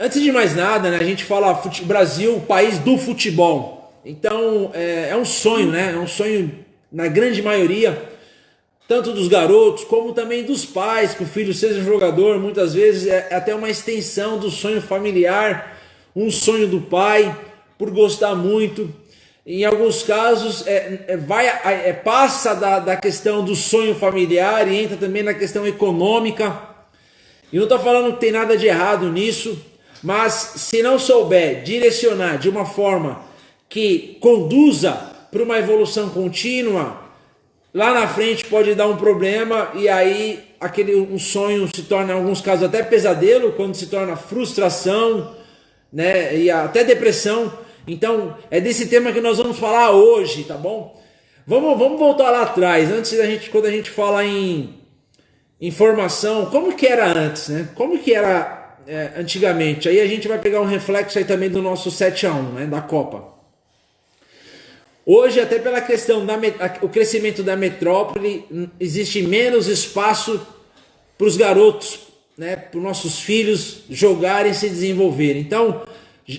Antes de mais nada, né, a gente fala Brasil, o país do futebol. Então, é um sonho, né? É um sonho na grande maioria, tanto dos garotos como também dos pais, que o filho seja jogador. Muitas vezes é até uma extensão do sonho familiar, um sonho do pai, por gostar muito. Em alguns casos, passa da questão do sonho familiar e entra também na questão econômica. E não estou falando que tem nada de errado nisso, mas se não souber direcionar de uma forma que conduza para uma evolução contínua, lá na frente pode dar um problema e aí um sonho se torna, em alguns casos, até pesadelo, quando se torna frustração, né, e até depressão. Então é desse tema que nós vamos falar hoje, tá bom? Vamos voltar lá atrás, quando a gente fala em informação, como que era antes, né? Como que era antigamente? Aí a gente vai pegar um reflexo aí também do nosso 7-1, né, da Copa. Hoje, até pela questão do crescimento da metrópole, existe menos espaço para os garotos, né, para os nossos filhos jogarem e se desenvolverem. Então,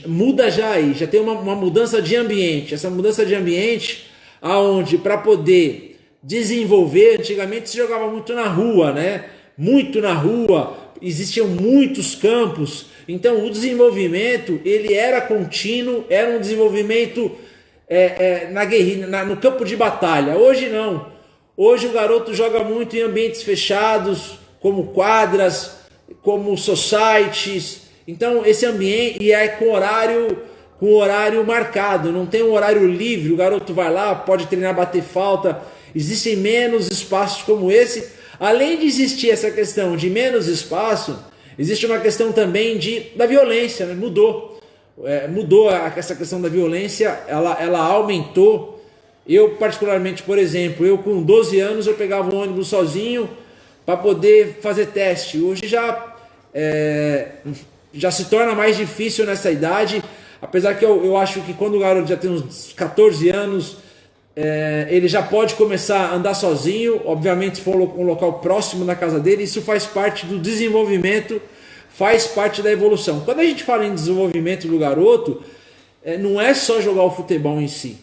muda já aí, já tem uma mudança de ambiente. Essa mudança de ambiente, aonde para poder desenvolver, antigamente se jogava muito na rua, né? Muito na rua, existiam muitos campos. Então, o desenvolvimento, ele era contínuo, era um desenvolvimento na guerrilha, no campo de batalha. Hoje não. Hoje o garoto joga muito em ambientes fechados, como quadras, como societies. Então esse ambiente é com horário marcado, não tem um horário livre. O garoto vai lá, pode treinar, bater falta. Existem menos espaços como esse. Além de existir essa questão de menos espaço, existe uma questão também da violência, né? Mudou essa questão da violência, ela aumentou. Eu particularmente, por exemplo, eu com 12 anos eu pegava um ônibus sozinho para poder fazer teste. Hoje já se torna mais difícil nessa idade, apesar que eu acho que quando o garoto já tem uns 14 anos, ele já pode começar a andar sozinho, obviamente se for um local próximo da casa dele. Isso faz parte do desenvolvimento, faz parte da evolução. Quando a gente fala em desenvolvimento do garoto, não é só jogar o futebol em si,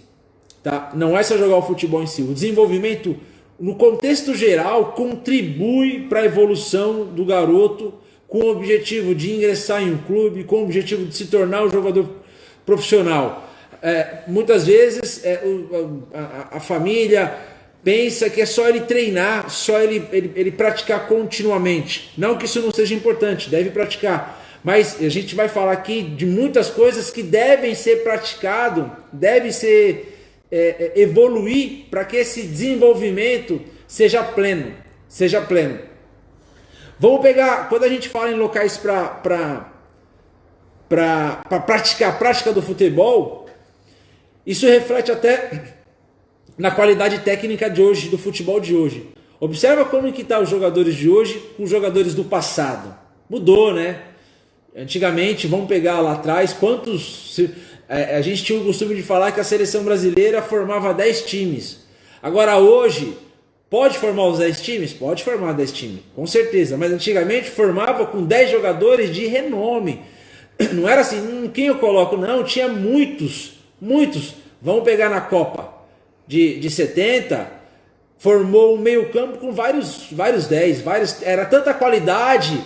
tá? Não é só jogar o futebol em si. O desenvolvimento, no contexto geral, contribui para a evolução do garoto, com o objetivo de ingressar em um clube, com o objetivo de se tornar um jogador profissional. Muitas vezes a família pensa que é só ele treinar, só ele praticar continuamente. Não que isso não seja importante, deve praticar. Mas a gente vai falar aqui de muitas coisas que devem ser praticado, deve ser evoluir para que esse desenvolvimento seja pleno. Vamos pegar, quando a gente fala em locais para praticar a prática do futebol, isso reflete até na qualidade técnica de hoje, do futebol de hoje. Observa como que estão os jogadores de hoje com os jogadores do passado. Mudou, né? Antigamente, vamos pegar lá atrás, a gente tinha o costume de falar que a seleção brasileira formava 10 times. Agora hoje, pode formar os 10 times? Pode formar 10 times, com certeza. Mas antigamente formava com 10 jogadores de renome. Não era assim, quem eu coloco? Não, tinha muitos. Vamos pegar na Copa de 70, formou um meio campo com vários 10. Era tanta qualidade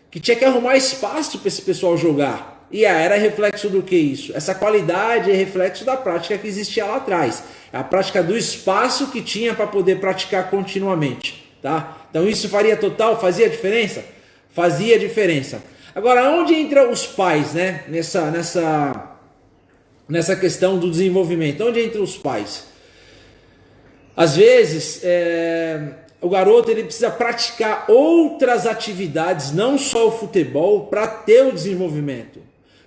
que tinha que arrumar espaço para esse pessoal jogar. E era reflexo do que isso? Essa qualidade é reflexo da prática que existia lá atrás. A prática do espaço que tinha para poder praticar continuamente, tá? Então isso fazia diferença? Fazia diferença. Agora, onde entra os pais, né? Nessa questão do desenvolvimento, onde entra os pais? Às vezes, o garoto ele precisa praticar outras atividades, não só o futebol, para ter o desenvolvimento.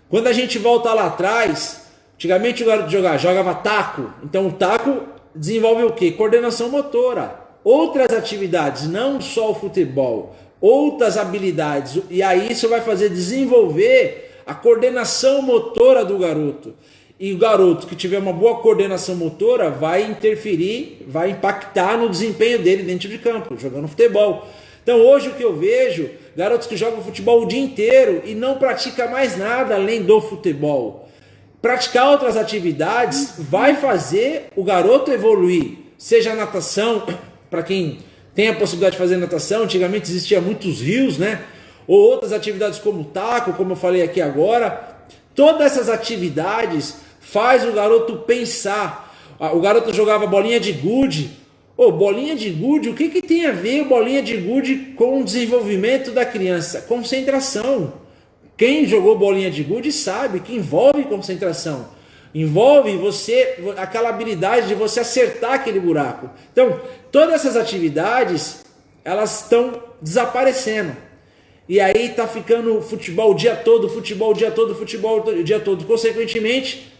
Quando a gente volta lá atrás, antigamente o garoto jogava taco. Então o taco desenvolve o quê? Coordenação motora. Outras atividades, não só o futebol, outras habilidades. E aí isso vai fazer desenvolver a coordenação motora do garoto. E o garoto que tiver uma boa coordenação motora vai interferir, vai impactar no desempenho dele dentro de campo, jogando futebol. Então hoje o que eu vejo, garotos que jogam futebol o dia inteiro e não praticam mais nada além do futebol. Praticar outras atividades vai fazer o garoto evoluir, seja a natação, para quem tem a possibilidade de fazer natação, antigamente existia muitos rios, né? Ou outras atividades como taco, como eu falei aqui agora. Todas essas atividades faz o garoto pensar. O garoto jogava bolinha de gude. Bolinha de gude, o que tem a ver bolinha de gude com o desenvolvimento da criança? Concentração. Quem jogou bolinha de gude sabe que envolve concentração. Envolve aquela habilidade de você acertar aquele buraco. Então, todas essas atividades, elas estão desaparecendo. E aí tá ficando futebol o dia todo, futebol o dia todo, futebol o dia todo. Consequentemente,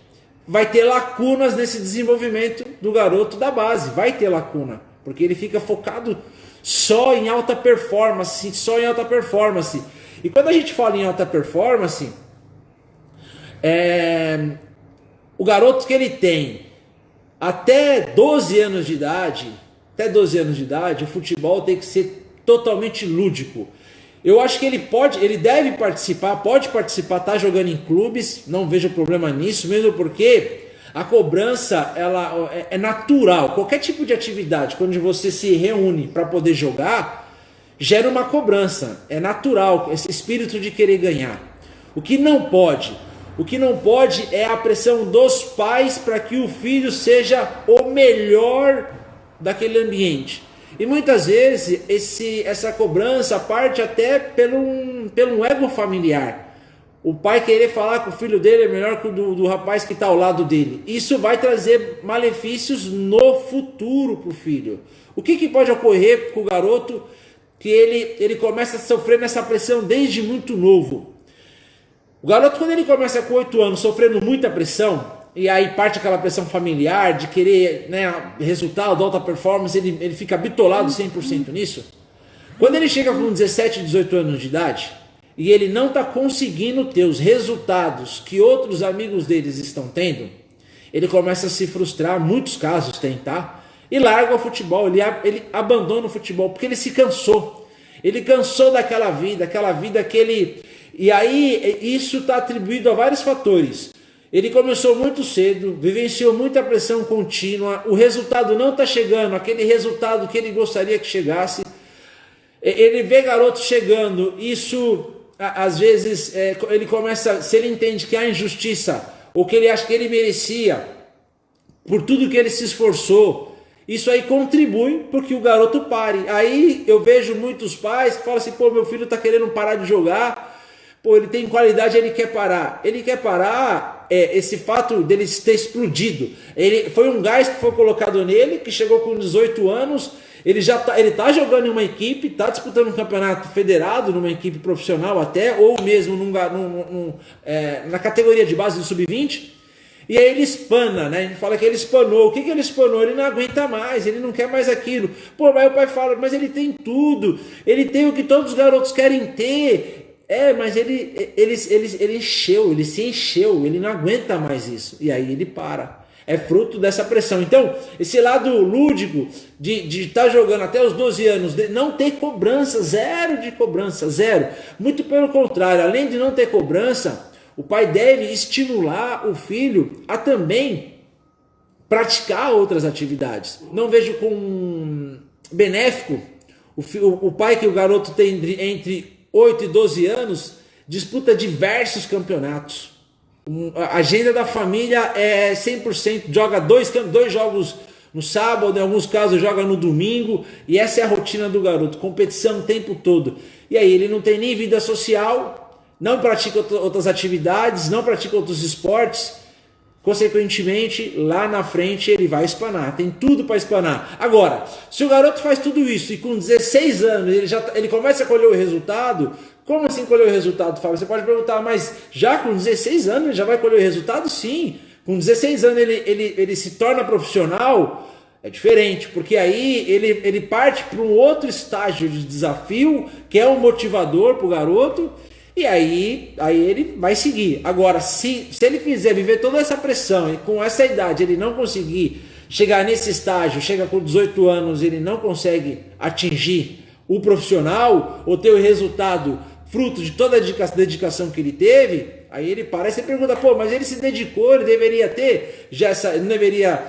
vai ter lacunas nesse desenvolvimento do garoto da base. Vai ter lacuna, porque ele fica focado só em alta performance, só em alta performance. E quando a gente fala em alta performance, o garoto que ele tem até 12 anos de idade, o futebol tem que ser totalmente lúdico. Eu acho que ele deve participar, pode participar, tá jogando em clubes, não vejo problema nisso, mesmo porque a cobrança ela é natural. Qualquer tipo de atividade, quando você se reúne para poder jogar, gera uma cobrança, é natural, esse espírito de querer ganhar. O que não pode é a pressão dos pais para que o filho seja o melhor daquele ambiente. E muitas vezes essa cobrança parte até pelo ego familiar. O pai querer falar que o filho dele é melhor que o do rapaz que está ao lado dele. Isso vai trazer malefícios no futuro para o filho. O que pode ocorrer com o garoto que ele começa a sofrer nessa pressão desde muito novo? O garoto, quando ele começa com 8 anos sofrendo muita pressão, e aí parte aquela pressão familiar de querer, né, resultado, alta performance, ele fica bitolado 100% nisso. Quando ele chega com 17, 18 anos de idade e ele não está conseguindo ter os resultados que outros amigos deles estão tendo, ele começa a se frustrar, muitos casos tem, tá? E larga o futebol, ele abandona o futebol porque ele se cansou. Ele cansou daquela vida, que ele... E aí isso está atribuído a vários fatores. Ele começou muito cedo, vivenciou muita pressão contínua, o resultado não está chegando, aquele resultado que ele gostaria que chegasse. Ele vê garotos chegando, isso às vezes ele começa, se ele entende que há injustiça, ou que ele acha que ele merecia, por tudo que ele se esforçou, isso aí contribui para que o garoto pare. Aí eu vejo muitos pais que falam assim, meu filho está querendo parar de jogar, ele tem qualidade, ele quer parar. Esse fato dele ter explodido. Foi um gás que foi colocado nele, que chegou com 18 anos, ele tá jogando em uma equipe, está disputando um campeonato federado, numa equipe profissional até, ou mesmo na categoria de base do sub-20, e aí ele espana, né? A gente fala que ele espanou. O que ele espanou? Ele não aguenta mais, ele não quer mais aquilo. Aí o pai fala, mas ele tem tudo, ele tem o que todos os garotos querem ter. Mas ele se encheu, ele não aguenta mais isso. E aí ele para. É fruto dessa pressão. Então, esse lado lúdico de estar jogando até os 12 anos, de não ter cobrança, zero de cobrança, zero. Muito pelo contrário, além de não ter cobrança, o pai deve estimular o filho a também praticar outras atividades. Não vejo com benéfico o pai que o garoto tem entre 8 e 12 anos, disputa diversos campeonatos. A agenda da família é 100%, joga dois jogos no sábado, em alguns casos joga no domingo, e essa é a rotina do garoto, competição o tempo todo. E aí ele não tem nem vida social, não pratica outras atividades, não pratica outros esportes, consequentemente, lá na frente ele vai espanar, tem tudo para espanar. Agora, se o garoto faz tudo isso e com 16 anos ele começa a colher o resultado, como assim colher o resultado, Fábio? Você pode perguntar, mas já com 16 anos ele já vai colher o resultado? Sim, com 16 anos ele se torna profissional, é diferente, porque aí ele parte para um outro estágio de desafio, que é um motivador para o garoto, e aí ele vai seguir. Agora, se ele quiser viver toda essa pressão e com essa idade ele não conseguir chegar nesse estágio, chega com 18 anos, ele não consegue atingir o profissional ou ter o resultado fruto de toda a dedicação que ele teve, aí ele para e você pergunta, pô, mas ele se dedicou, ele deveria ter, não deveria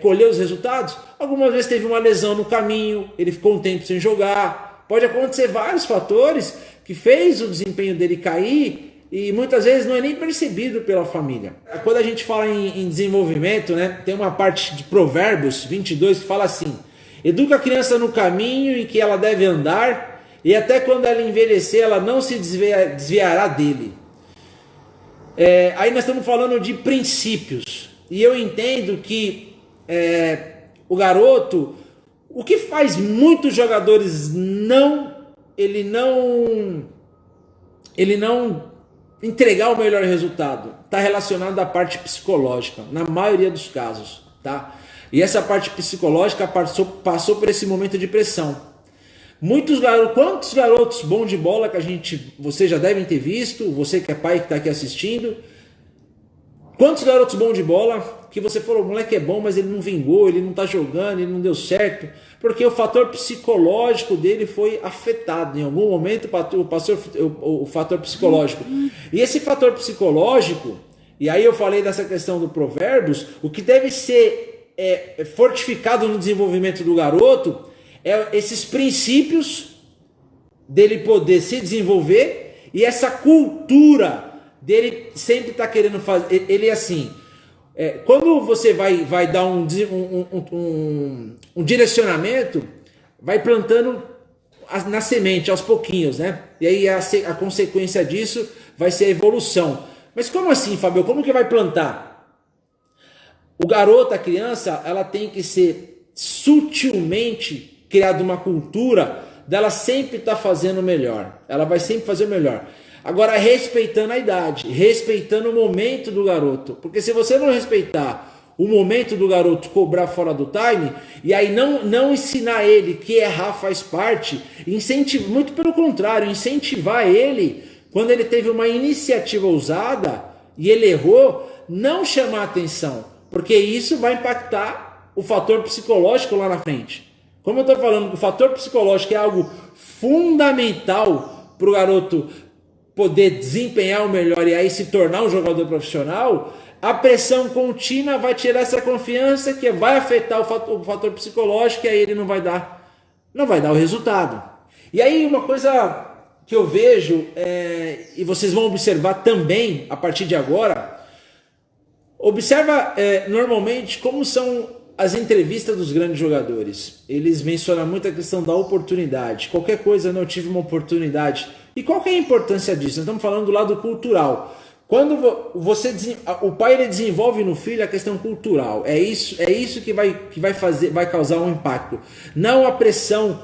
colher os resultados? Algumas vezes teve uma lesão no caminho, ele ficou um tempo sem jogar, pode acontecer vários fatores que fez o desempenho dele cair e muitas vezes não é nem percebido pela família. Quando a gente fala em desenvolvimento, né, tem uma parte de Provérbios 22 que fala assim, educa a criança no caminho em que ela deve andar e até quando ela envelhecer ela não se desviará dele. Aí nós estamos falando de princípios e eu entendo que o garoto, o que faz muitos jogadores ele não entregar o melhor resultado, está relacionado à parte psicológica, na maioria dos casos, tá? E essa parte psicológica passou por esse momento de pressão. Quantos garotos bons de bola que vocês já devem ter visto, você que é pai que está aqui assistindo, quantos garotos bons de bola que você falou, o moleque é bom, mas ele não vingou, ele não está jogando, ele não deu certo, porque o fator psicológico dele foi afetado, em algum momento o fator psicológico. E esse fator psicológico, e aí eu falei dessa questão do Provérbios, o que deve ser fortificado no desenvolvimento do garoto, esses princípios dele poder se desenvolver e essa cultura dele sempre estar querendo fazer. Ele assim, quando você vai dar um direcionamento, vai plantando na semente aos pouquinhos, né? E aí a consequência disso vai ser a evolução. Mas como assim, Fabio? Como que vai plantar? O garoto, a criança, ela tem que ser sutilmente criado uma cultura dela sempre estar fazendo o melhor. Ela vai sempre fazer o melhor. Agora, respeitando a idade, respeitando o momento do garoto. Porque se você não respeitar o momento do garoto cobrar fora do time, e aí não ensinar ele que errar faz parte, muito pelo contrário, incentivar ele, quando ele teve uma iniciativa ousada e ele errou, não chamar atenção. Porque isso vai impactar o fator psicológico lá na frente. Como eu estou falando que o fator psicológico é algo fundamental para o garoto poder desempenhar o melhor e aí se tornar um jogador profissional, a pressão contínua vai tirar essa confiança que vai afetar o fator psicológico e aí ele não vai dar o resultado. E aí uma coisa que eu vejo, e vocês vão observar também a partir de agora, observa normalmente como são as entrevistas dos grandes jogadores. Eles mencionam muito a questão da oportunidade. Qualquer coisa, não, eu tive uma oportunidade. E qual que é a importância disso? Nós estamos falando do lado cultural. Quando o pai ele desenvolve no filho a questão cultural, é isso que vai causar um impacto. Não a pressão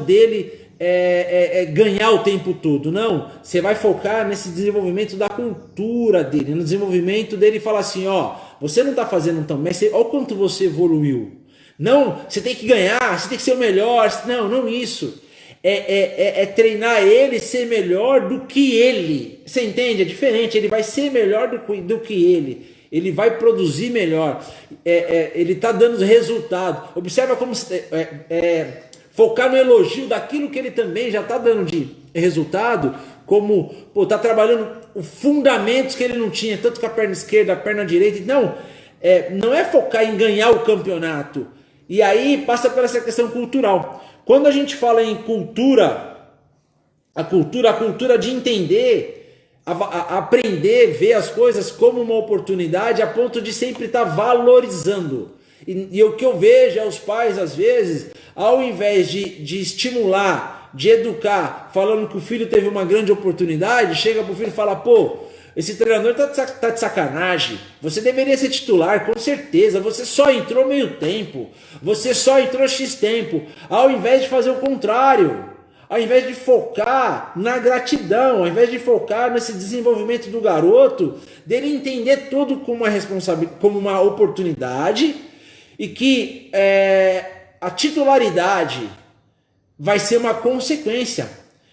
dele ganhar o tempo todo. Não, você vai focar nesse desenvolvimento da cultura dele, no desenvolvimento dele falar assim, você não está fazendo tão bem, olha o quanto você evoluiu. Não, você tem que ganhar, você tem que ser o melhor. Não isso. É treinar ele ser melhor do que ele. Você entende? É diferente. Ele vai ser melhor do que ele. Ele vai produzir melhor. Ele está dando resultado. Observa como focar no elogio daquilo que ele também já está dando de resultado, como está trabalhando os fundamentos que ele não tinha, tanto com a perna esquerda, a perna direita. Não é focar em ganhar o campeonato. E aí passa por essa questão cultural. Quando a gente fala em cultura, a cultura de entender, aprender, ver as coisas como uma oportunidade, a ponto de sempre estar valorizando. E o que eu vejo é os pais, às vezes, ao invés de estimular, de educar, falando que o filho teve uma grande oportunidade, chega para o filho e fala, esse treinador tá de sacanagem, você deveria ser titular, com certeza, você só entrou meio tempo, você só entrou X tempo, ao invés de fazer o contrário, ao invés de focar na gratidão, ao invés de focar nesse desenvolvimento do garoto, dele entender tudo como uma responsabilidade, como uma oportunidade, e que a titularidade vai ser uma consequência.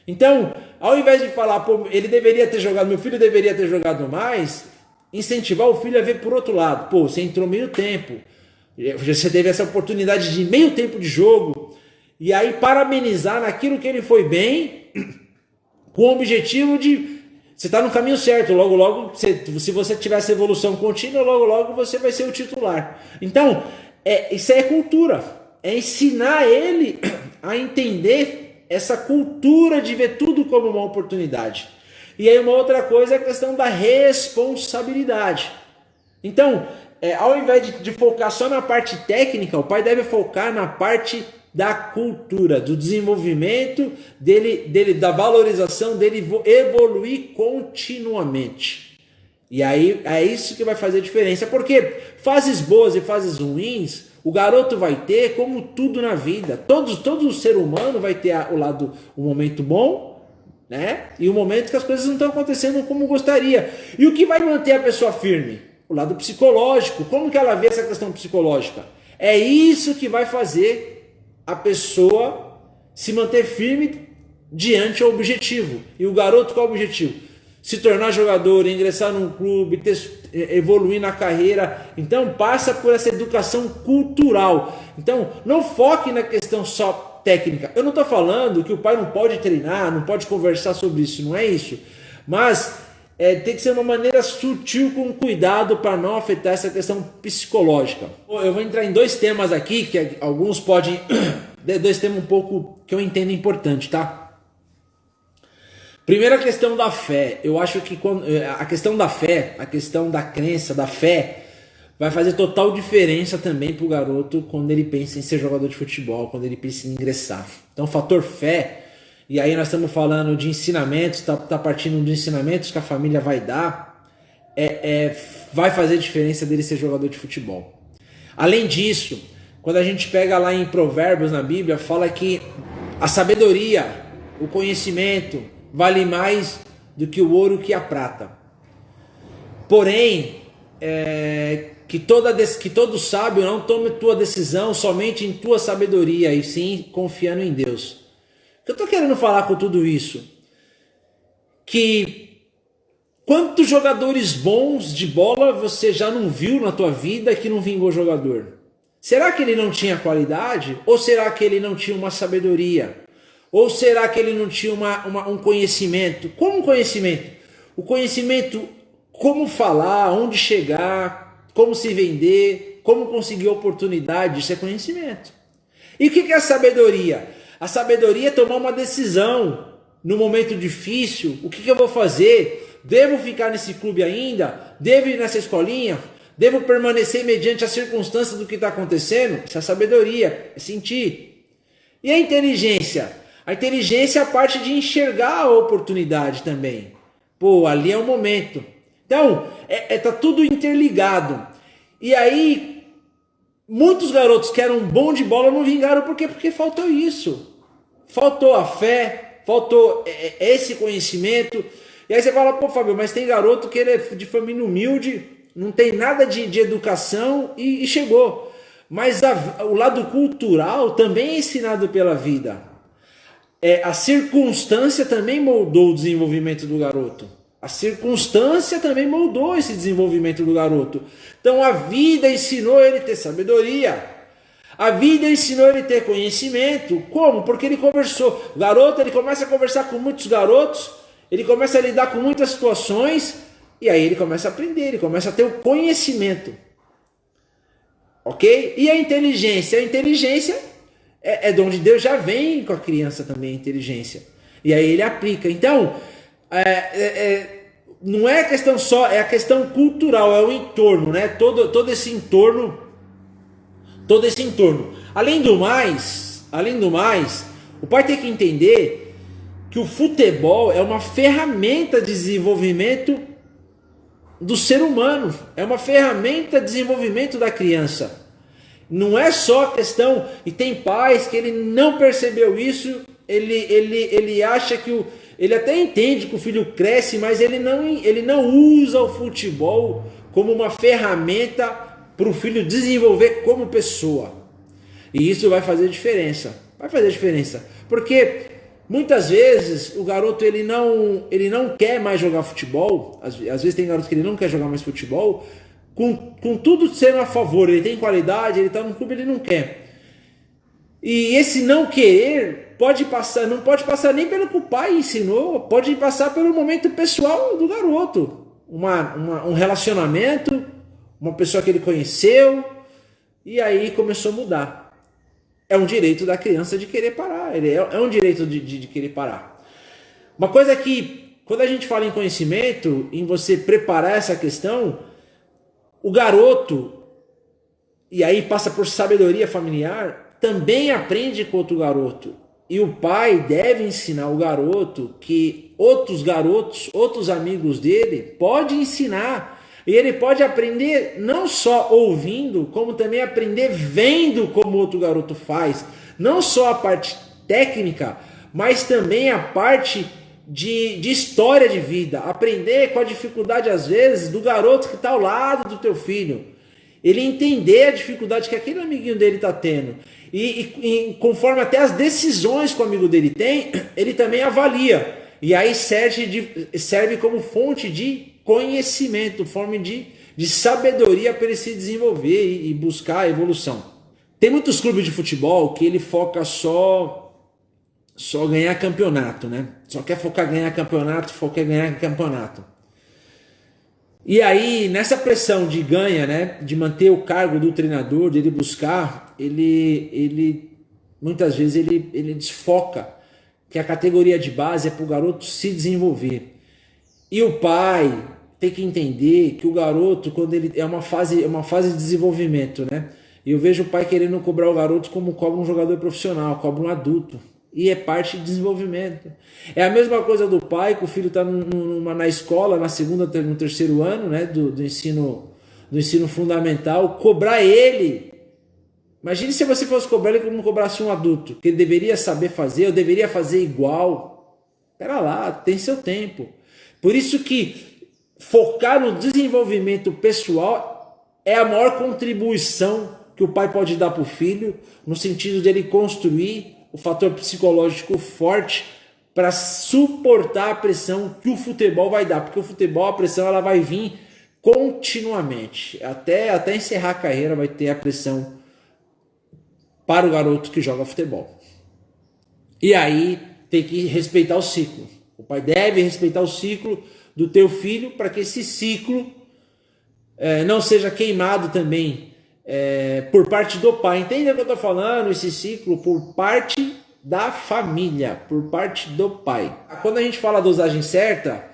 Então, ao invés de falar, ele deveria ter jogado, meu filho deveria ter jogado mais, incentivar o filho a ver por outro lado. Você entrou meio tempo, você teve essa oportunidade de meio tempo de jogo, e aí parabenizar naquilo que ele foi bem, com o objetivo de você está no caminho certo, logo logo, se você tiver essa evolução contínua, logo logo você vai ser o titular. Então, isso aí é cultura, é ensinar ele a entender essa cultura de ver tudo como uma oportunidade. E aí uma outra coisa é a questão da responsabilidade. Então, ao invés de focar só na parte técnica, o pai deve focar na parte da cultura, do desenvolvimento dele, da valorização dele evoluir continuamente. E aí é isso que vai fazer diferença, porque fases boas e fases ruins o garoto vai ter, como tudo na vida. Todo ser humano vai ter o momento bom, né? E o momento que as coisas não estão acontecendo como gostaria. E o que vai manter a pessoa firme? O lado psicológico. Como que ela vê essa questão psicológica? É isso que vai fazer a pessoa se manter firme diante ao objetivo. E o garoto, qual é o objetivo? Se tornar jogador, ingressar num clube, evoluir na carreira. Então passa por essa educação cultural. Então não foque na questão só técnica. Eu não estou falando que o pai não pode treinar, não pode conversar sobre isso, não é isso. Mas tem que ser uma maneira sutil, com cuidado, para não afetar essa questão psicológica. Eu vou entrar em dois temas aqui, que alguns podem... dois temas um pouco que eu entendo importante, tá? Primeira questão da fé. Eu acho que a questão da fé, a questão da crença, da fé, vai fazer total diferença também para o garoto quando ele pensa em ser jogador de futebol, quando ele pensa em ingressar. Então, o fator fé... E aí nós estamos falando de ensinamentos, tá partindo de ensinamentos que a família vai dar, vai fazer diferença dele ser jogador de futebol. Além disso, quando a gente pega lá em Provérbios na Bíblia, fala que a sabedoria, o conhecimento, vale mais do que o ouro, que a prata. Porém, que todo sábio não tome tua decisão somente em tua sabedoria, e sim confiando em Deus. Eu estou querendo falar com tudo isso, que quantos jogadores bons de bola você já não viu na tua vida que não vingou jogador? Será que ele não tinha qualidade? Ou será que ele não tinha uma sabedoria? Ou será que ele não tinha um conhecimento? Como conhecimento? O conhecimento, como falar, onde chegar, como se vender, como conseguir oportunidade, isso é conhecimento. E o que é a sabedoria? A sabedoria é tomar uma decisão no momento difícil. O que eu vou fazer? Devo ficar nesse clube ainda? Devo ir nessa escolinha? Devo permanecer mediante as circunstâncias do que está acontecendo? Isso é sabedoria, é sentir. E a inteligência? A inteligência é a parte de enxergar a oportunidade também. Pô, ali é o momento. Então, tá tudo interligado. E aí... muitos garotos que eram bons de bola não vingaram. Por quê? Porque faltou isso. Faltou a fé, faltou esse conhecimento. E aí você fala, pô, Fábio, mas tem garoto que ele é de família humilde, não tem nada de educação e chegou. Mas o lado cultural também é ensinado pela vida. A circunstância também moldou o desenvolvimento do garoto. A circunstância também moldou esse desenvolvimento do garoto. Então a vida ensinou ele a ter sabedoria. A vida ensinou ele a ter conhecimento. Como? Porque ele conversou. O garoto, ele começa a conversar com muitos garotos. Ele começa a lidar com muitas situações. E aí ele começa a aprender. Ele começa a ter o conhecimento. Ok? E a inteligência? A inteligência é de onde Deus já vem com a criança também, a inteligência. E aí ele aplica. Então... não é a questão só, é a questão cultural, é o entorno, né? Todo esse entorno. Além do mais, o pai tem que entender que o futebol é uma ferramenta de desenvolvimento do ser humano, é uma ferramenta de desenvolvimento da criança. Não é só questão, e tem pais que ele não percebeu isso, ele acha que ele até entende que o filho cresce, mas ele não usa o futebol como uma ferramenta para o filho desenvolver como pessoa. E isso vai fazer diferença. Vai fazer diferença. Porque muitas vezes o garoto ele não quer mais jogar futebol. Às vezes tem garotos que ele não quer jogar mais futebol. Com tudo sendo a favor, ele tem qualidade, ele está no clube, ele não quer. E esse não querer pode passar, não pode passar nem pelo que o pai ensinou, pode passar pelo momento pessoal do garoto. Um relacionamento, uma pessoa que ele conheceu, e aí começou a mudar. É um direito da criança de querer parar, é um direito de querer parar. Uma coisa que, quando a gente fala em conhecimento, em você preparar essa questão, o garoto, e aí passa por sabedoria familiar, também aprende com outro garoto. E o pai deve ensinar o garoto que outros garotos, outros amigos dele, pode ensinar. E ele pode aprender não só ouvindo, como também aprender vendo como outro garoto faz. Não só a parte técnica, mas também a parte de história de vida. Aprender com a dificuldade, às vezes, do garoto que está ao lado do teu filho. Ele entender a dificuldade que aquele amiguinho dele está tendo. E conforme até as decisões que o amigo dele tem, ele também avalia. E aí serve como fonte de conhecimento, forma de sabedoria para ele se desenvolver e buscar a evolução. Tem muitos clubes de futebol que ele foca só ganhar campeonato, né? Só quer focar em ganhar campeonato, foca em ganhar campeonato. E aí, nessa pressão de ganha, né, de manter o cargo do treinador, de ele buscar, ele muitas vezes ele desfoca que a categoria de base é para o garoto se desenvolver. E o pai tem que entender que o garoto, quando ele é uma fase de desenvolvimento, né? E eu vejo o pai querendo cobrar o garoto como cobra um jogador profissional, cobra um adulto. E é parte de desenvolvimento. É a mesma coisa do pai, que o filho está na escola, no terceiro ano, né, do ensino fundamental, cobrar ele. Imagine se você fosse cobrar ele como cobrasse um adulto, que ele deveria saber fazer, eu deveria fazer igual. Espera lá, tem seu tempo. Por isso que focar no desenvolvimento pessoal é a maior contribuição que o pai pode dar para o filho, no sentido de ele construir o fator psicológico forte para suportar a pressão que o futebol vai dar, porque o futebol, a pressão ela vai vir continuamente, até encerrar a carreira vai ter a pressão para o garoto que joga futebol. E aí tem que respeitar o ciclo. O pai deve respeitar o ciclo do teu filho para que esse ciclo não seja queimado também por parte do pai. Entende o que eu estou falando? Esse ciclo por parte da família, por parte do pai. Quando a gente fala a dosagem certa,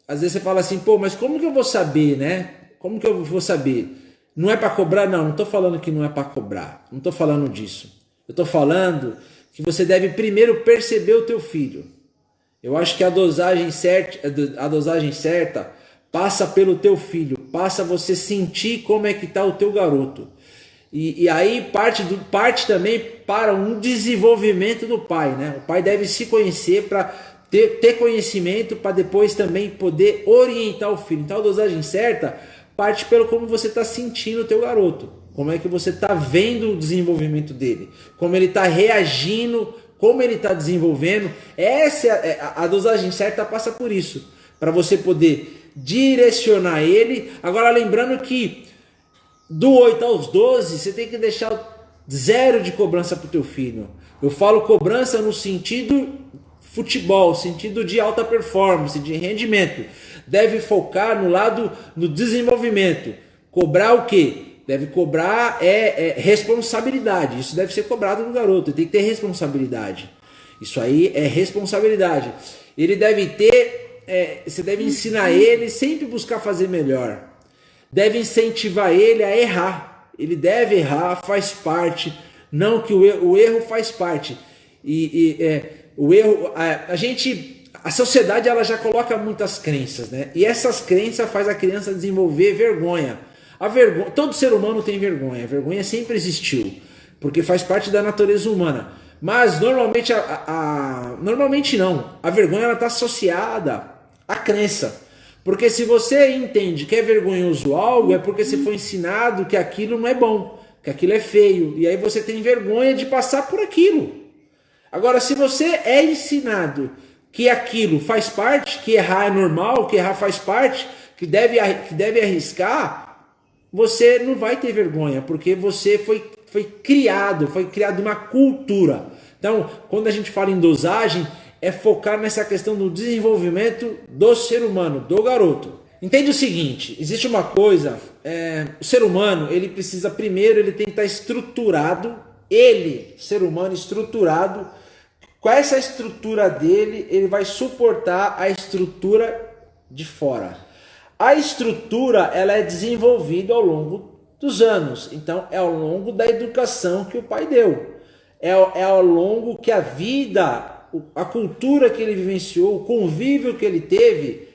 às vezes você fala assim, pô, mas como que eu vou saber, né? Como que eu vou saber? Não é para cobrar? Não estou falando que não é para cobrar. Não estou falando disso. Eu estou falando que você deve primeiro perceber o teu filho. Eu acho que a dosagem certa passa pelo teu filho, passa você sentir como é que está o teu garoto. E aí parte também para um desenvolvimento do pai, né? O pai deve se conhecer para ter conhecimento para depois também poder orientar o filho. Então a dosagem certa parte pelo como você está sentindo o teu garoto, como é que você está vendo o desenvolvimento dele, como ele está reagindo, como ele está desenvolvendo. A dosagem certa passa por isso, para você poder direcionar ele. Agora lembrando que do 8 aos 12 você tem que deixar 0 de cobrança para o teu filho. Eu falo cobrança no sentido futebol, sentido de alta performance, de rendimento. Deve focar no lado do desenvolvimento. Cobrar o quê? Deve cobrar responsabilidade. Isso deve ser cobrado do garoto. Ele tem que ter responsabilidade. Isso aí é responsabilidade. Ele deve ter... você deve ensinar ele sempre buscar fazer melhor. Deve incentivar ele a errar. Ele deve errar, faz parte. Não que o erro faz parte. O erro, a sociedade ela já coloca muitas crenças, né? E essas crenças faz a criança desenvolver vergonha. Todo ser humano tem vergonha. A vergonha sempre existiu, porque faz parte da natureza humana. Mas normalmente normalmente não. A vergonha ela está associada à crença. Porque se você entende que é vergonhoso algo, é porque você foi ensinado que aquilo não é bom, que aquilo é feio. E aí você tem vergonha de passar por aquilo. Agora, se você é ensinado que aquilo faz parte, que errar é normal, que errar faz parte, que deve arriscar, você não vai ter vergonha, porque você criado uma cultura. Então, quando a gente fala em dosagem, é focar nessa questão do desenvolvimento do ser humano, do garoto. Entende o seguinte, existe uma coisa, o ser humano, ele precisa primeiro, ele tem que estar estruturado, ser humano estruturado, com essa estrutura dele, ele vai suportar a estrutura de fora. A estrutura, ela é desenvolvida ao longo dos anos, então é ao longo da educação que o pai deu, é ao longo que a vida, a cultura que ele vivenciou, o convívio que ele teve,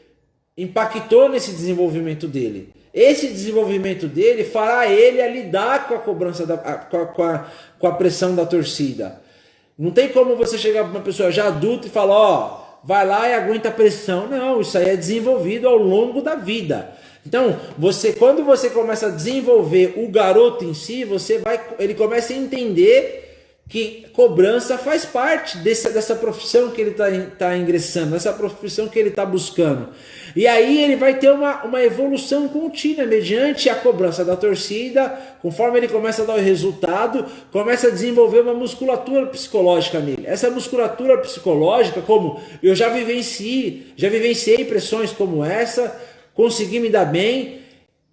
impactou nesse desenvolvimento dele. Esse desenvolvimento dele fará ele a lidar com a cobrança, com a pressão da torcida. Não tem como você chegar para uma pessoa já adulta e falar, ó, vai lá e aguenta a pressão. Não, isso aí é desenvolvido ao longo da vida. Então, quando você começa a desenvolver o garoto em si, ele começa a entender que cobrança faz parte dessa profissão que ele está ingressando, dessa profissão que ele está buscando. E aí ele vai ter uma evolução contínua mediante a cobrança da torcida, conforme ele começa a dar o resultado, começa a desenvolver uma musculatura psicológica nele. Essa musculatura psicológica, como eu já vivenciei pressões como essa, consegui me dar bem,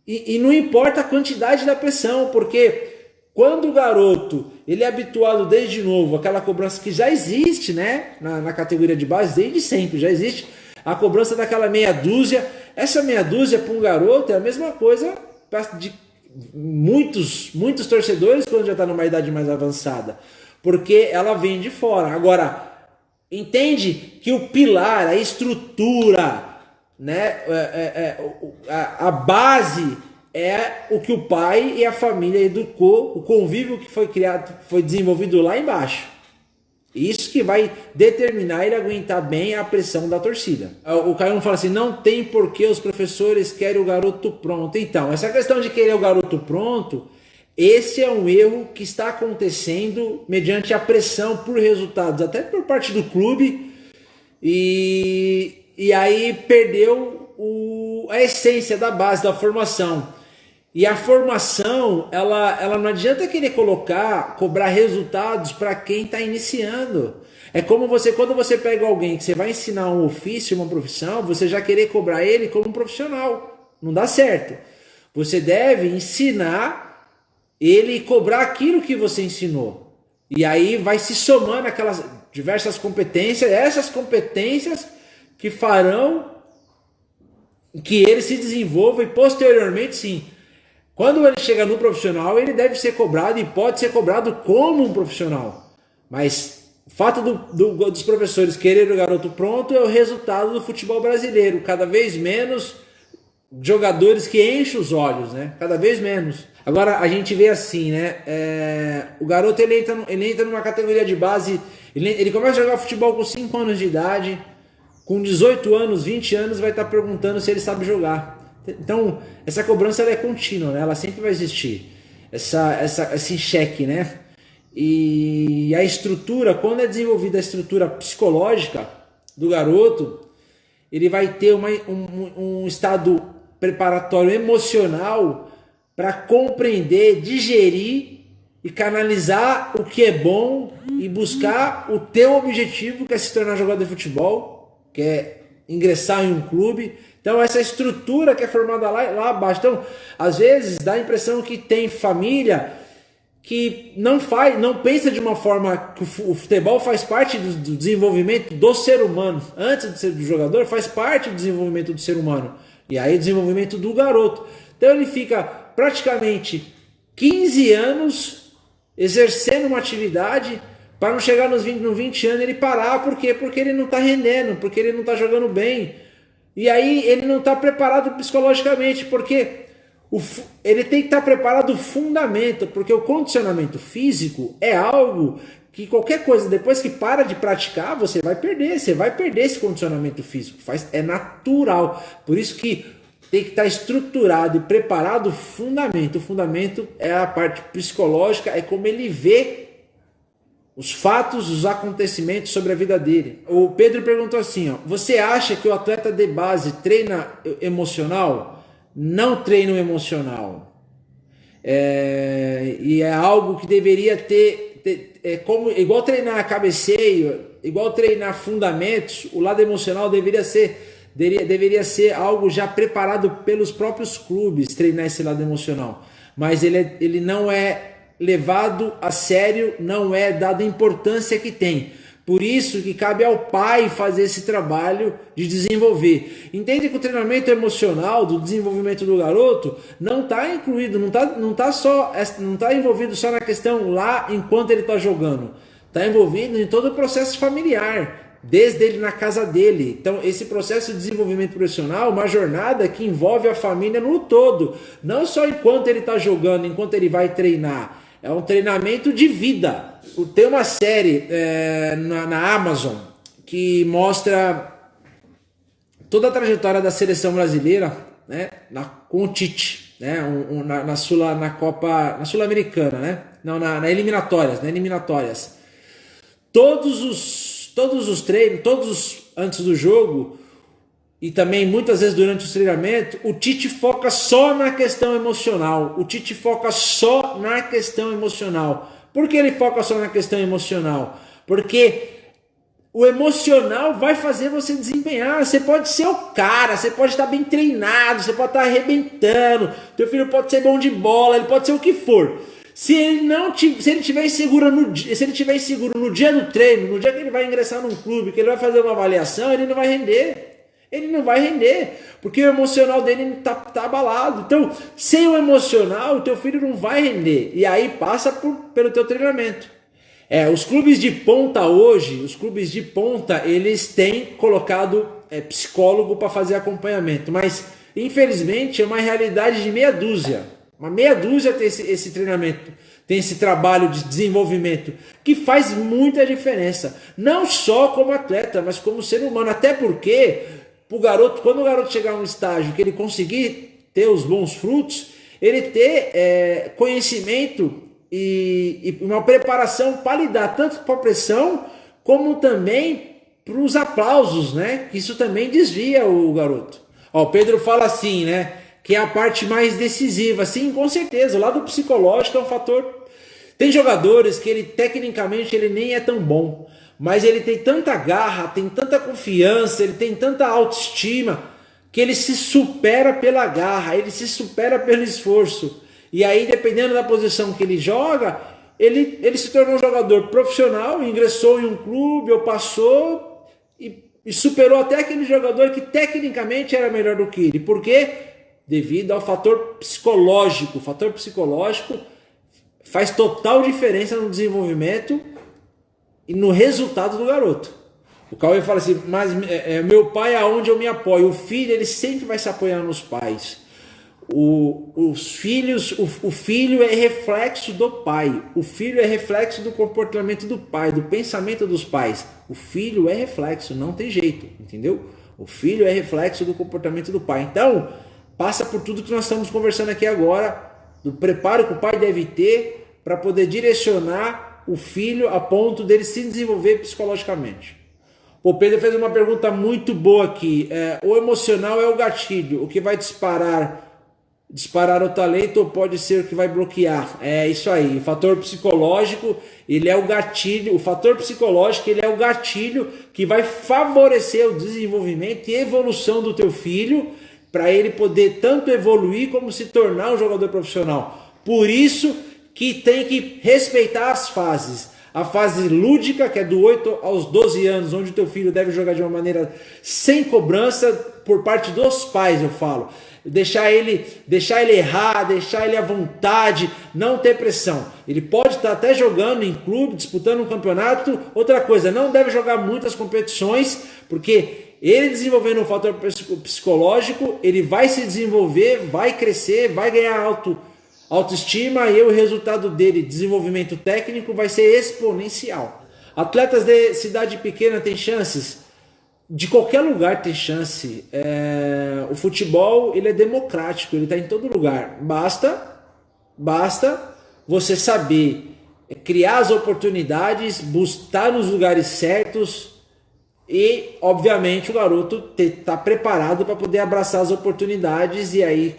e não importa a quantidade da pressão, porque quando o garoto ele é habituado desde novo àquela cobrança que já existe, né, na categoria de base, desde sempre já existe a cobrança daquela meia dúzia. Essa meia dúzia para um garoto é a mesma coisa de muitos torcedores quando já está numa idade mais avançada, porque ela vem de fora. Agora, entende que o pilar, a estrutura, né, a base é o que o pai e a família educou, o convívio que foi criado, foi desenvolvido lá embaixo. Isso que vai determinar ele aguentar bem a pressão da torcida. O Caio fala assim, não tem por que os professores querem o garoto pronto. Então, essa questão de querer o garoto pronto, esse é um erro que está acontecendo mediante a pressão por resultados, até por parte do clube, e aí perdeu a essência da base, da formação. E a formação, ela não adianta querer cobrar resultados para quem está iniciando. É como quando você pega alguém que você vai ensinar um ofício, uma profissão, você já querer cobrar ele como um profissional. Não dá certo. Você deve ensinar ele e cobrar aquilo que você ensinou. E aí vai se somando aquelas diversas competências, essas competências que farão que ele se desenvolva e posteriormente, sim, quando ele chega no profissional, ele deve ser cobrado e pode ser cobrado como um profissional. Mas o fato dos professores quererem o garoto pronto é o resultado do futebol brasileiro. Cada vez menos jogadores que enchem os olhos, né? Cada vez menos. Agora a gente vê assim, né? O garoto ele entra numa categoria de base, ele começa a jogar futebol com 5 anos de idade, com 18 anos, 20 anos vai estar perguntando se ele sabe jogar. Então, essa cobrança ela é contínua, né? Ela sempre vai existir. Esse cheque, né? E a estrutura, quando é desenvolvida a estrutura psicológica do garoto, ele vai ter um estado preparatório emocional para compreender, digerir e canalizar o que é bom e buscar o teu objetivo, que é se tornar jogador de futebol, que é ingressar em um clube. Então essa estrutura que é formada lá abaixo. Então, às vezes dá a impressão que tem família que não pensa de uma forma que o futebol faz parte do desenvolvimento do ser humano. Antes de ser do jogador, faz parte do desenvolvimento do ser humano. E aí desenvolvimento do garoto. Então ele fica praticamente 15 anos exercendo uma atividade para não chegar nos 20 anos ele parar. Por quê? Porque ele não está rendendo, porque ele não está jogando bem. E aí ele não está preparado psicologicamente, porque ele tem que estar preparado o fundamento, porque o condicionamento físico é algo que qualquer coisa, depois que para de praticar, você vai perder esse condicionamento físico, é natural. Por isso que tem que estar estruturado e preparado o fundamento é a parte psicológica, é como ele vê os fatos, os acontecimentos sobre a vida dele. O Pedro perguntou assim, ó, você acha que o atleta de base treina emocional? Não treina emocional. E é algo que deveria como igual treinar cabeceio, igual treinar fundamentos, o lado emocional deveria ser algo já preparado pelos próprios clubes, treinar esse lado emocional. Mas ele não é levado a sério, não é dado a importância que tem. Por isso que cabe ao pai fazer esse trabalho de desenvolver. Entende que o treinamento emocional do desenvolvimento do garoto não está incluído, não tá envolvido só na questão lá enquanto ele está jogando. Está envolvido em todo o processo familiar, desde ele na casa dele. Então esse processo de desenvolvimento profissional é uma jornada que envolve a família no todo. Não só enquanto ele está jogando, enquanto ele vai treinar. É um treinamento de vida. Tem uma série na Amazon que mostra toda a trajetória da seleção brasileira, né, com o Tite, né, na Sul-Americana, né, não, na eliminatórias. Todos os treinos, antes do jogo e também muitas vezes durante o treinamento, o Tite foca só na questão emocional. Por que ele foca só na questão emocional? Porque o emocional vai fazer você desempenhar. Você pode ser o cara, você pode estar bem treinado, você pode estar arrebentando, teu filho pode ser bom de bola, ele pode ser o que for. Se ele tiver inseguro no dia do treino, no dia que ele vai ingressar num clube, que ele vai fazer uma avaliação, ele não vai render. Porque o emocional dele tá abalado. Então, sem o emocional, o teu filho não vai render. E aí passa pelo teu treinamento. Os clubes de ponta hoje, eles têm colocado psicólogo para fazer acompanhamento. Mas, infelizmente, é uma realidade de meia dúzia. Uma meia dúzia tem esse treinamento, tem esse trabalho de desenvolvimento, que faz muita diferença. Não só como atleta, mas como ser humano. Até porque, quando o garoto chegar a um estágio que ele conseguir ter os bons frutos, ele ter conhecimento e uma preparação para lidar tanto com a pressão, como também para os aplausos, né? Que isso também desvia o garoto. O Pedro fala assim, né? Que é a parte mais decisiva. Sim, com certeza. O lado psicológico é um fator. Tem jogadores que tecnicamente ele nem é tão bom, mas ele tem tanta garra, tem tanta confiança, ele tem tanta autoestima, que ele se supera pela garra, ele se supera pelo esforço. E aí, dependendo da posição que ele joga, ele se tornou um jogador profissional, ingressou em um clube ou passou e superou até aquele jogador que tecnicamente era melhor do que ele. Por quê? Devido ao fator psicológico. O fator psicológico faz total diferença no desenvolvimento e no resultado do garoto. O Cauê fala assim, mas meu pai é onde eu me apoio. O filho, ele sempre vai se apoiar nos pais. O filho é reflexo do pai. O filho é reflexo do comportamento do pai, do pensamento dos pais. O filho é reflexo, não tem jeito, entendeu? O filho é reflexo do comportamento do pai. Então, passa por tudo que nós estamos conversando aqui agora, do preparo que o pai deve ter para poder direcionar o filho a ponto dele se desenvolver psicologicamente. O Pedro fez uma pergunta muito boa aqui. O emocional é o gatilho, o que vai disparar o talento, ou pode ser o que vai bloquear? É isso aí. O fator psicológico, ele é o gatilho. O fator psicológico, ele é o gatilho que vai favorecer o desenvolvimento e evolução do teu filho, para ele poder tanto evoluir como se tornar um jogador profissional. Por isso que tem que respeitar as fases. A fase lúdica, que é do 8 aos 12 anos, onde o teu filho deve jogar de uma maneira sem cobrança por parte dos pais, eu falo. Deixar ele errar, deixar ele à vontade, não ter pressão. Ele pode estar até jogando em clube, disputando um campeonato. Outra coisa, não deve jogar muitas competições, porque ele desenvolvendo um fator psicológico, ele vai se desenvolver, vai crescer, vai ganhar autoestima, e o resultado dele, desenvolvimento técnico, vai ser exponencial. Atletas de cidade pequena têm chances? De qualquer lugar tem chance. O futebol, ele é democrático, ele está em todo lugar. Basta você saber criar as oportunidades, buscar nos lugares certos E, obviamente, o garoto está preparado para poder abraçar as oportunidades e aí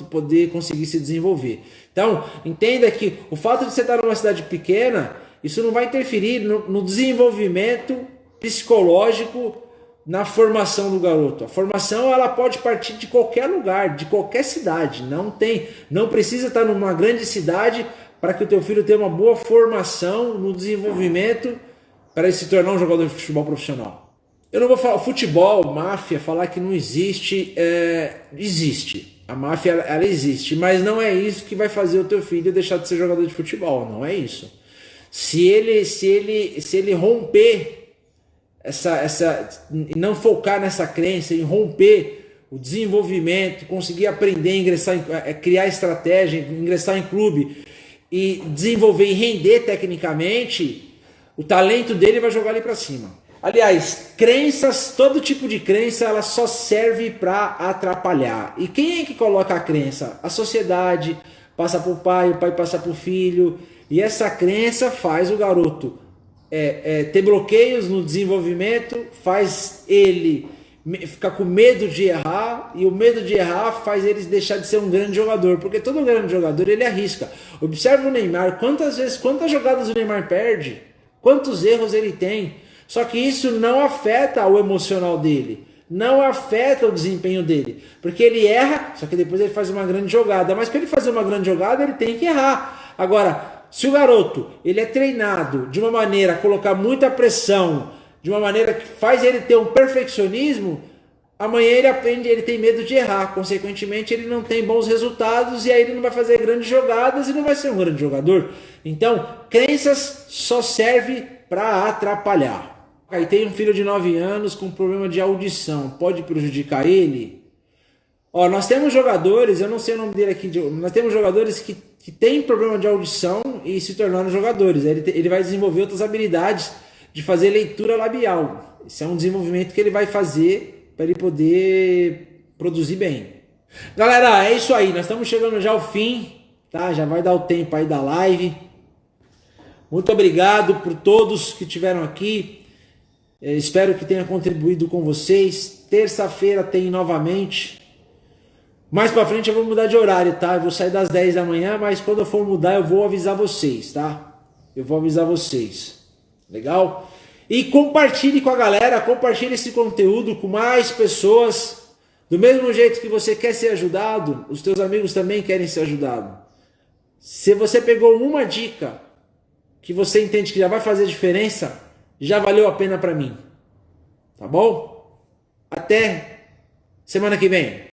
poder conseguir se desenvolver. Então, entenda que o fato de você estar numa cidade pequena, isso não vai interferir no desenvolvimento psicológico, na formação do garoto. A formação ela pode partir de qualquer lugar, de qualquer cidade. Não precisa estar numa grande cidade para que o teu filho tenha uma boa formação no desenvolvimento para ele se tornar um jogador de futebol profissional. Eu não vou falar futebol, máfia, falar que não existe, existe. A máfia ela existe, mas não é isso que vai fazer o teu filho deixar de ser jogador de futebol, não é isso. Se ele romper não focar nessa crença, em romper o desenvolvimento, conseguir aprender, criar estratégia, ingressar em clube e desenvolver e render tecnicamente, o talento dele vai jogar ali para cima. Aliás, crenças, todo tipo de crença, ela só serve para atrapalhar. E quem é que coloca a crença? A sociedade passa para o pai passa para o filho, e essa crença faz o garoto ter bloqueios no desenvolvimento, faz ele ficar com medo de errar, e o medo de errar faz ele deixar de ser um grande jogador, porque todo grande jogador ele arrisca. Observe o Neymar, quantas jogadas o Neymar perde, quantos erros ele tem, só que isso não afeta o emocional dele, não afeta o desempenho dele, porque ele erra, só que depois ele faz uma grande jogada, mas para ele fazer uma grande jogada ele tem que errar. Agora, se o garoto ele é treinado de uma maneira a colocar muita pressão, de uma maneira que faz ele ter um perfeccionismo, amanhã ele aprende, ele tem medo de errar, consequentemente ele não tem bons resultados e aí ele não vai fazer grandes jogadas e não vai ser um grande jogador. Então, crenças só servem para atrapalhar. Aí tem um filho de 9 anos com problema de audição, pode prejudicar ele? Ó, nós temos jogadores, eu não sei o nome dele aqui, nós temos jogadores que têm problema de audição e se tornaram jogadores. Ele vai desenvolver outras habilidades de fazer leitura labial. Esse é um desenvolvimento que ele vai fazer para ele poder produzir bem. Galera, é isso aí. Nós estamos chegando já ao fim, tá? Já vai dar o tempo aí da live. Muito obrigado por todos que estiveram aqui. Espero que tenha contribuído com vocês. Terça-feira tem novamente. Mais pra frente eu vou mudar de horário, tá? Eu vou sair das 10 da manhã, mas quando eu for mudar eu vou avisar vocês, tá? Eu vou avisar vocês. Legal? E compartilhe com a galera, compartilhe esse conteúdo com mais pessoas. Do mesmo jeito que você quer ser ajudado, os teus amigos também querem ser ajudados. Se você pegou uma dica que você entende que já vai fazer diferença, já valeu a pena pra mim. Tá bom? Até semana que vem.